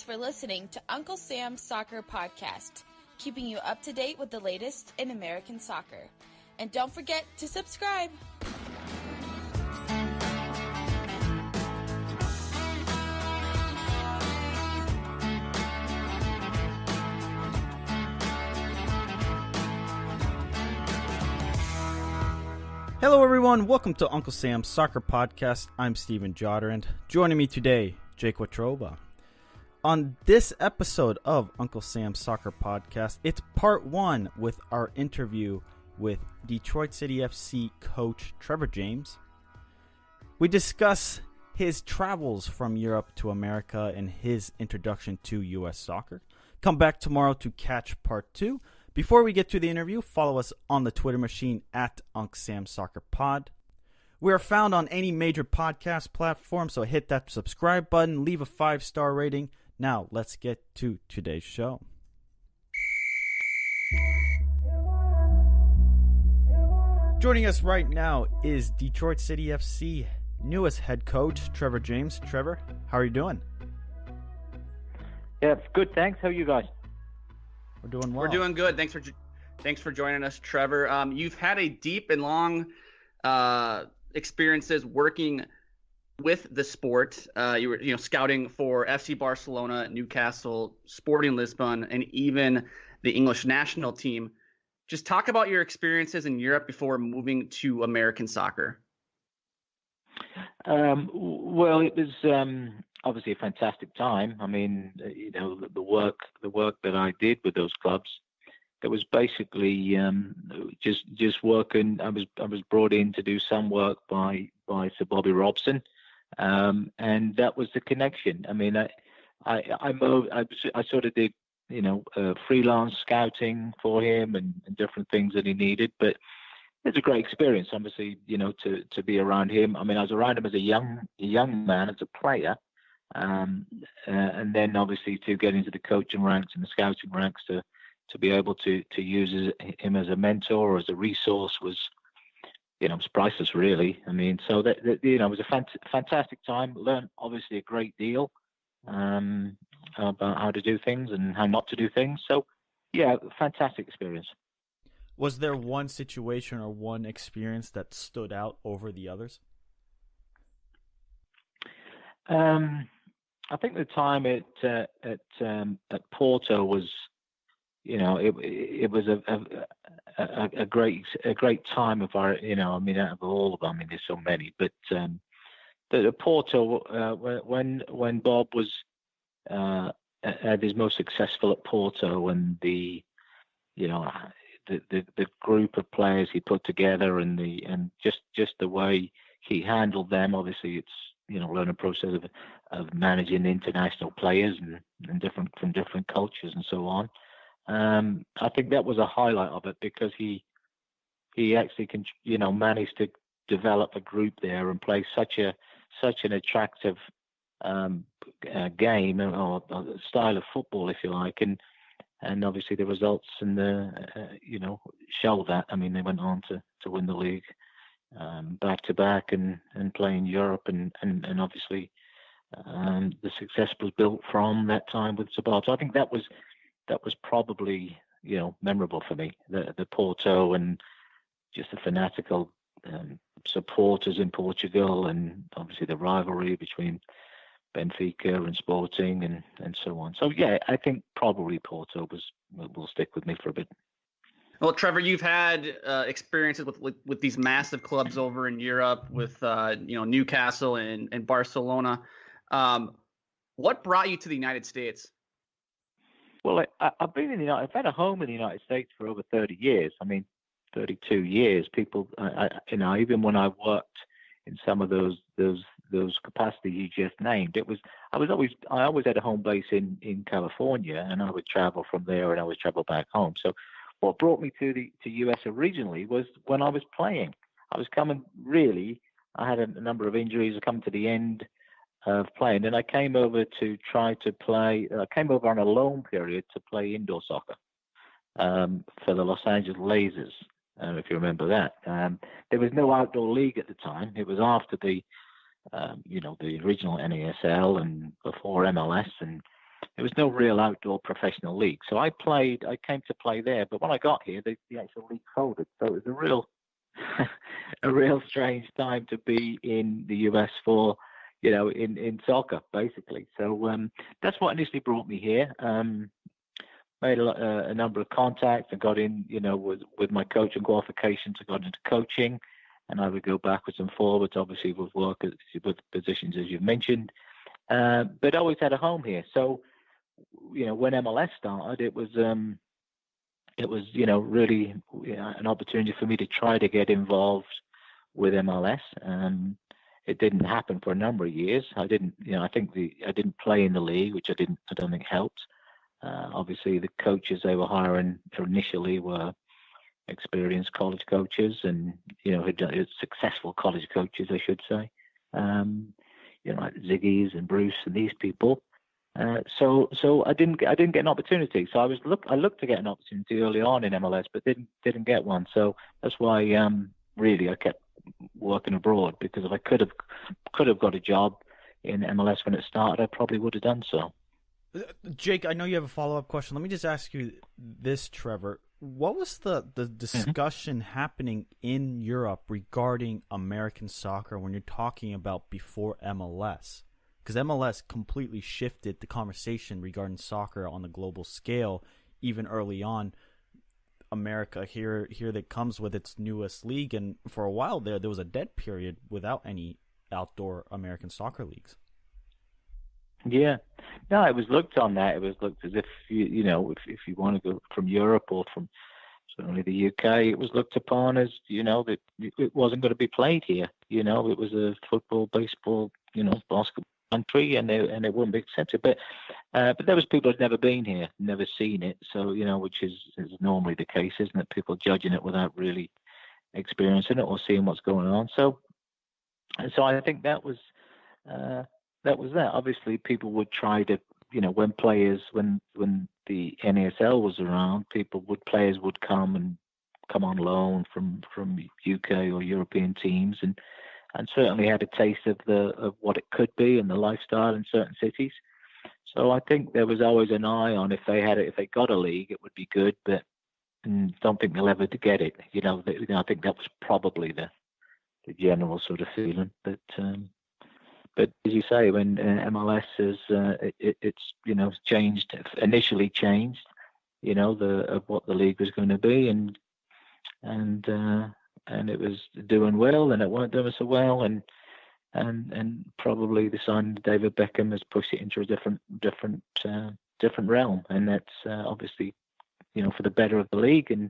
for listening to Uncle Sam's Soccer Podcast, keeping you up to date with the latest in American soccer. And don't forget to subscribe. Hello everyone, welcome to Uncle Sam's Soccer Podcast. I'm Steven Jotter, and joining me today, Jake Watroba. On this episode of Uncle Sam's Soccer Podcast, it's part one with our interview with Detroit City FC coach Trevor James. We discuss his travels from Europe to America and his introduction to U.S. soccer. Come back tomorrow to catch part two. Before we get to the interview, follow us on the Twitter machine at Unc Sam Soccer Pod. We are found on any major podcast platform, so hit that subscribe button, leave a 5-star rating. Now, let's get to today's show. Joining us right now is Detroit City FC newest head coach, Trevor James. Trevor, how are you doing? Yeah, good, thanks. How are you guys? We're doing well. We're doing good. Thanks for joining us, Trevor. You've had a deep and long experiences working with the sport. You were scouting for FC Barcelona, Newcastle, Sporting Lisbon, and even the English national team. Just talk about your experiences in Europe before moving to American soccer. Well, it was obviously a fantastic time. I mean, the work that I did with those clubs, it was basically just working. I was brought in to do some work by Sir Bobby Robson, and that was the connection. I mean, I sort of did freelance scouting for him and different things that he needed, but it's a great experience, obviously, to be around him. I mean, I was around him as a young man, as a player, and then obviously to get into the coaching ranks and the scouting ranks to be able to use him as a mentor or as a resource was priceless, really. I mean, so that it was a fantastic time. Learned obviously a great deal about how to do things and how not to do things. So, yeah, fantastic experience. Was there one situation or one experience that stood out over the others? I think the time at Porto was, it was a great time of our, out of all of them, I mean, there's so many, but the Porto, when Bob was at his most successful at Porto, and the group of players he put together and just the way he handled them. Obviously, it's learning process of managing international players and from different cultures and so on. I think that was a highlight of it, because he actually managed to develop a group there and play such an attractive game or style of football, if you like, and obviously the results and show that. I mean, they went on to win the league back to back and play in Europe, and obviously the success was built from that time with Sabah. So I think that was probably memorable for me, the Porto, and just the fanatical supporters in Portugal, and obviously the rivalry between Benfica and Sporting and so on. So yeah, I think probably Porto will stick with me for a bit. Well, Trevor, you've had experiences with these massive clubs over in Europe, with Newcastle and Barcelona. What brought you to the United States? Well, I've been in I've had a home in the United States for over 30 years. I mean, 32 years. People, even when I worked in some of those capacities you just named, I always had a home base in California, and I would travel from there and I would travel back home. So what brought me to US originally was when I was playing. I was coming, really, I had a number of injuries. I come to the end of playing, and I came over to try to play. I came over on a loan period to play indoor soccer for the Los Angeles Lasers, if you remember that. There was no outdoor league at the time. It was after the original NASL and before MLS, and there was no real outdoor professional league. So I came to play there, but when I got here, the actual league folded. So it was a real, a real strange time to be in the US for, in soccer, basically. So that's what initially brought me here. Made a number of contacts. I got in, with my coaching qualifications. I got into coaching, and I would go backwards and forwards, obviously with work with positions as you've mentioned. But I always had a home here. So, when MLS started, it was really an opportunity for me to try to get involved with MLS. It didn't happen for a number of years. I didn't play in the league, which I don't think helped. Obviously, the coaches they were hiring initially were experienced college coaches, and successful college coaches, I should say. Like Ziggy's and Bruce and these people. So I didn't get an opportunity. So I looked to get an opportunity early on in MLS, but didn't get one. So that's why really I kept working abroad, because if I could have got a job in MLS when it started, I probably would have done so. Jake, I know you have a follow-up question. Let me just ask you this, Trevor. What was the discussion happening in Europe regarding American soccer when you're talking about before MLS? Because MLS completely shifted the conversation regarding soccer on the global scale, even early on. America here that comes with its newest league, and for a while there was a dead period without any outdoor American soccer leagues. Yeah, no, it was looked on that. It was looked as if if you want to go from Europe or from certainly the UK, it was looked upon as that it wasn't going to be played here. It was a football, baseball, basketball country, and it wouldn't be accepted. But there was people who'd never been here, never seen it. So which is normally the case, isn't it? People judging it without really experiencing it or seeing what's going on. So I think that was that. Obviously, people would try to, when the NASL was around, players would come on loan from UK or European teams, and certainly had a taste of what it could be and the lifestyle in certain cities. So I think there was always an eye on if they got a league, it would be good, but don't think they'll ever get it. I think that was probably the general sort of feeling. But as you say, when MLS it's changed, initially changed, of what the league was going to be, and it was doing well, and it weren't doing so well, and probably the signing of David Beckham has pushed it into a different realm, and that's obviously for the better of the league and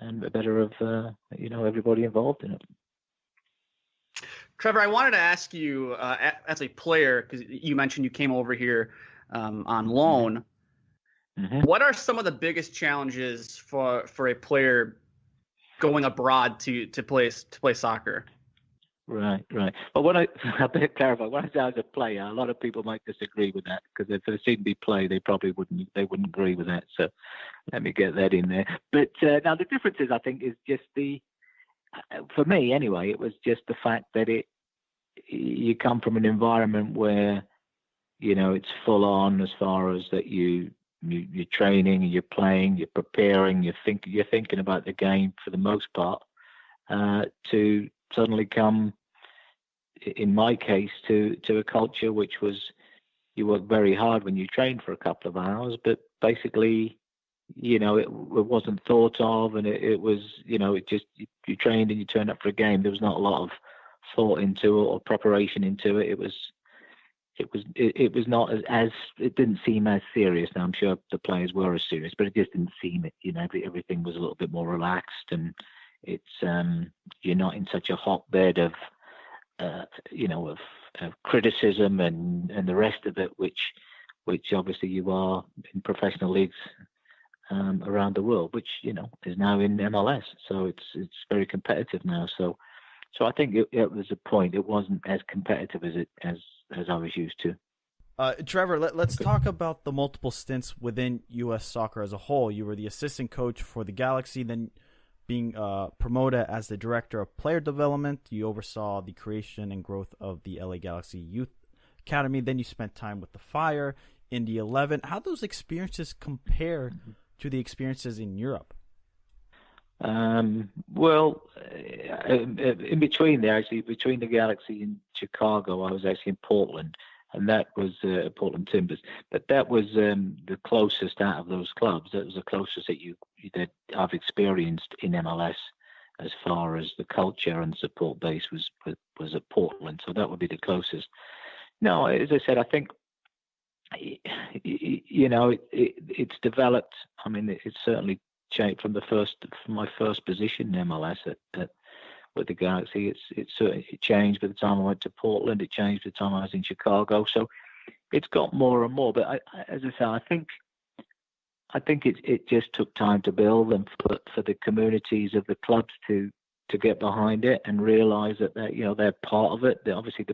the better of everybody involved in it. Trevor, I wanted to ask you, as a player, because you mentioned you came over here on loan. Mm-hmm. What are some of the biggest challenges for a player going abroad to play soccer? Right. Well, I better clarify. When I say as a player, a lot of people might disagree with that, because if they've seen me play, they probably wouldn't agree with that. So let me get that in there. But now the difference is, I think, is just for me anyway, it was just the fact that you come from an environment where it's full on as far as that you're training, you're playing, you're preparing, you're thinking about the game for the most part, to suddenly come, in my case, to a culture which was, you work very hard when you train for a couple of hours, but basically it wasn't thought of, and it was, it just, you trained and you turned up for a game. There was not a lot of thought into it or preparation into it. It was not as it didn't seem as serious. Now I'm sure the players were as serious, but it just didn't seem it. Everything was a little bit more relaxed, and it's you're not in such a hotbed of criticism and the rest of it, which obviously you are in professional leagues around the world, which is now in MLS. So it's very competitive now. So I think it was a point. It wasn't as competitive as I was used to. Trevor, let's talk about the multiple stints within U.S. soccer as a whole. You were the assistant coach for the Galaxy, then being promoted as the director of player development. You oversaw the creation and growth of the LA Galaxy Youth Academy. Then you spent time with the Fire in the 11. How do those experiences compare to the experiences in Europe? Well, in between there, actually, between the Galaxy and Chicago, I was actually in Portland, and that was Portland Timbers. But that was the closest out of those clubs. That was the closest that I've experienced in MLS as far as the culture and support base was at Portland. So that would be the closest. No, as I said, I think it's developed. I mean, it's certainly changed from my first position in MLS with the Galaxy. It changed by the time I went to Portland. It changed by the time I was in Chicago. So it's got more and more. But as I say, I think it just took time to build and for the communities of the clubs to get behind it and realize that they're part of it. Obviously,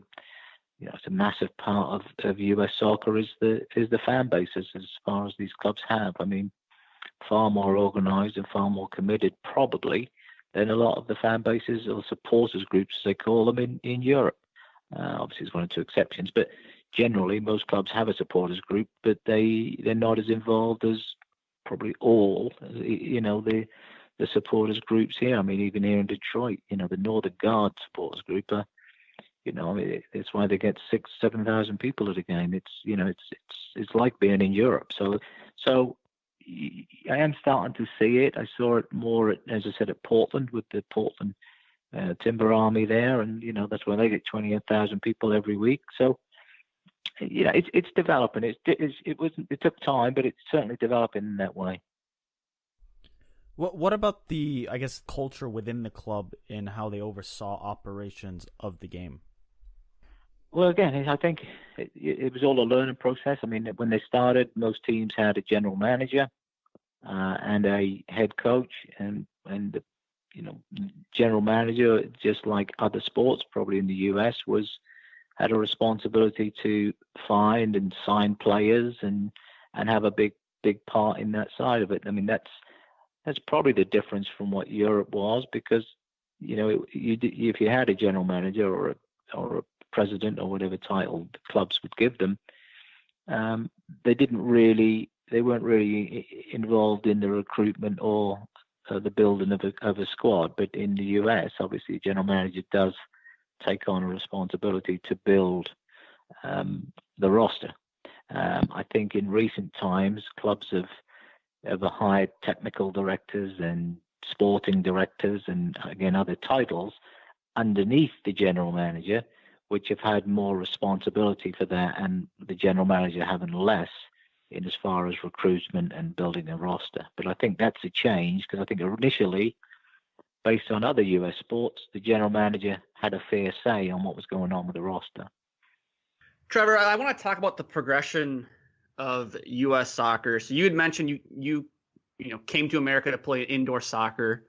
it's a massive part of US soccer is the fan bases as far as these clubs have. I mean, far more organized and far more committed probably than a lot of the fan bases or supporters groups, as they call them, in Europe. Obviously, there's one or two exceptions, but generally most clubs have a supporters group, but they're not as involved as probably all, the supporters groups here. I mean, even here in Detroit, the Northern Guard supporters group are, it's why they get 6,000-7,000 people at a game. It's like being in Europe. So I am starting to see it. I saw it more, as I said, at Portland with the Portland Timber Army there, and that's where they get 28,000 people every week. So it's developing. It took time, but it's certainly developing in that way. What about the, I guess, culture within the club and how they oversaw operations of the game? Well, again, I think it was all a learning process. I mean, when they started, most teams had a general manager and a head coach, and the general manager, just like other sports, probably in the US, had a responsibility to find and sign players and have a big part in that side of it. I mean, that's probably the difference from what Europe was, because if you had a general manager or a president or whatever title the clubs would give them, they weren't really involved in the recruitment or the building of a squad. But in the US, obviously, the general manager does take on a responsibility to build the roster. I think in recent times, clubs have hired technical directors and sporting directors and, again, other titles underneath the general manager, which have had more responsibility for that, and the general manager having less in as far as recruitment and building a roster. But I think that's a change, because I think initially, based on other US sports, the general manager had a fair say on what was going on with the roster. Trevor, I want to talk about the progression of US soccer. So you had mentioned you came to America to play indoor soccer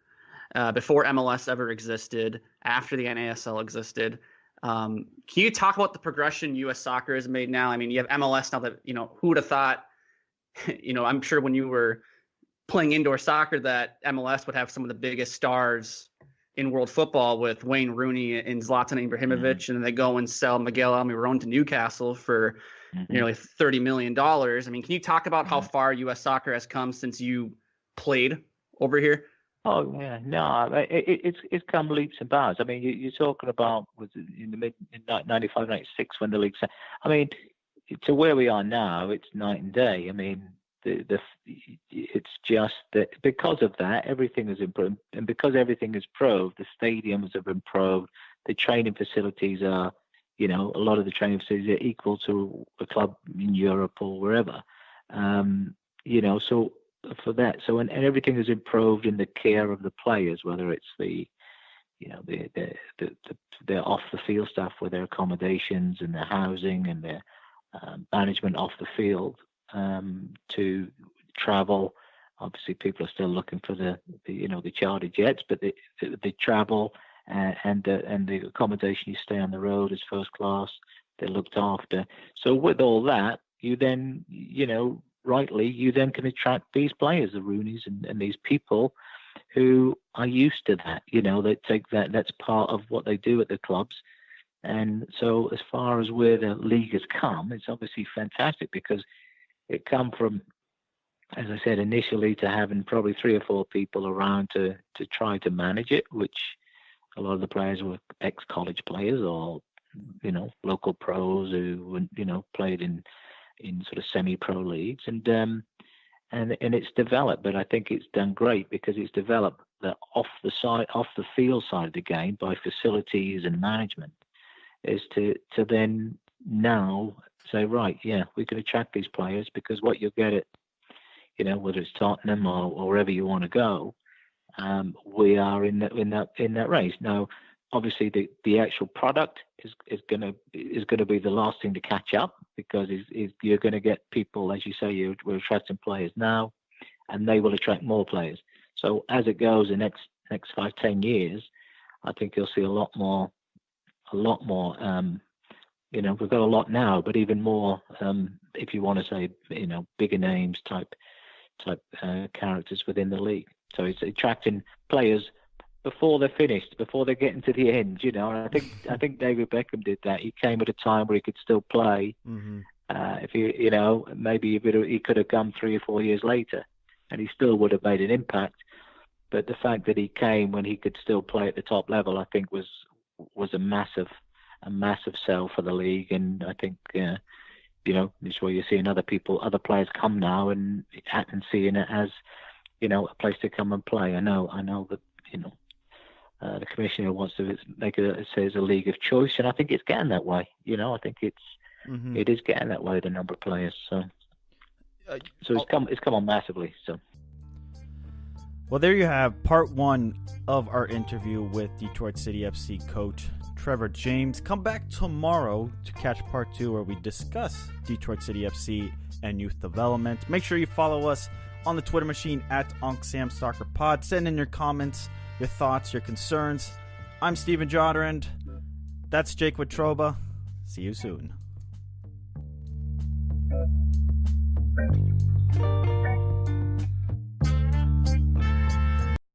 before MLS ever existed, after the NASL existed. Can you talk about the progression US soccer has made now? I mean, you have MLS now that, who would have thought, I'm sure when you were playing indoor soccer that MLS would have some of the biggest stars in world football with Wayne Rooney and Zlatan Ibrahimovic, and then they go and sell Miguel Almiron to Newcastle for nearly $30 million. I mean, can you talk about how far US soccer has come since you played over here? Oh yeah, no, it's come leaps and bounds. I mean, you're talking about in the mid 95, 96 when the league. I mean, to where we are now, it's night and day. I mean, it's just that because of that, everything has improved, and because everything is improved, the stadiums have improved. The training facilities are, a lot of the training facilities are equal to a club in Europe or wherever. So for that, and everything has improved in the care of the players, whether it's the off the field stuff with their accommodations and their housing and their management off the field, to travel. Obviously, people are still looking for the charter jets, but the travel and the accommodation, you stay on the road is first class. They're looked after. So with all that, you then rightly, you then can attract these players, the Rooneys and these people who are used to that. They take that's part of what they do at the clubs. And so as far as where the league has come, it's obviously fantastic, because it come from, as I said initially, to having probably 3 or 4 people around to try to manage it, which a lot of the players were ex-college players or local pros who played in sort of semi-pro leagues, and it's developed. But I think it's done great because it's developed the off the field side of the game by facilities and management, is to then now say, right, yeah, we can attract these players because what you'll get at, whether it's Tottenham or wherever you want to go, we are in that race. Now, obviously, the actual product is going to be the last thing to catch up, because you're going to get people, as you say, we're attracting players now, and they will attract more players. So as it goes, the next 5-10 years, I think you'll see a lot more. We've got a lot now, but even more, if you want to say, bigger names type characters within the league. So it's attracting players before they're finished, before they're getting to the end. And I think David Beckham did that. He came at a time where he could still play. Mm-hmm. If maybe he could have come 3 or 4 years later, and he still would have made an impact. But the fact that he came when he could still play at the top level, I think was a massive sell for the league. And I think this is where you're seeing other players come now and seeing it as a place to come and play. I know that the commissioner wants to make it says a league of choice, and I think it's getting that way. I think it is getting that way, the number of players. So it's come on massively. So. Well, there you have part 1 of our interview with Detroit City FC coach Trevor James. Come back tomorrow to catch part 2, where we discuss Detroit City FC and youth development. Make sure you follow us on the Twitter machine at UncSamSoccerPod. Send in your comments, your thoughts, your concerns. I'm Steven Joderand. That's Jake Watroba. See you soon.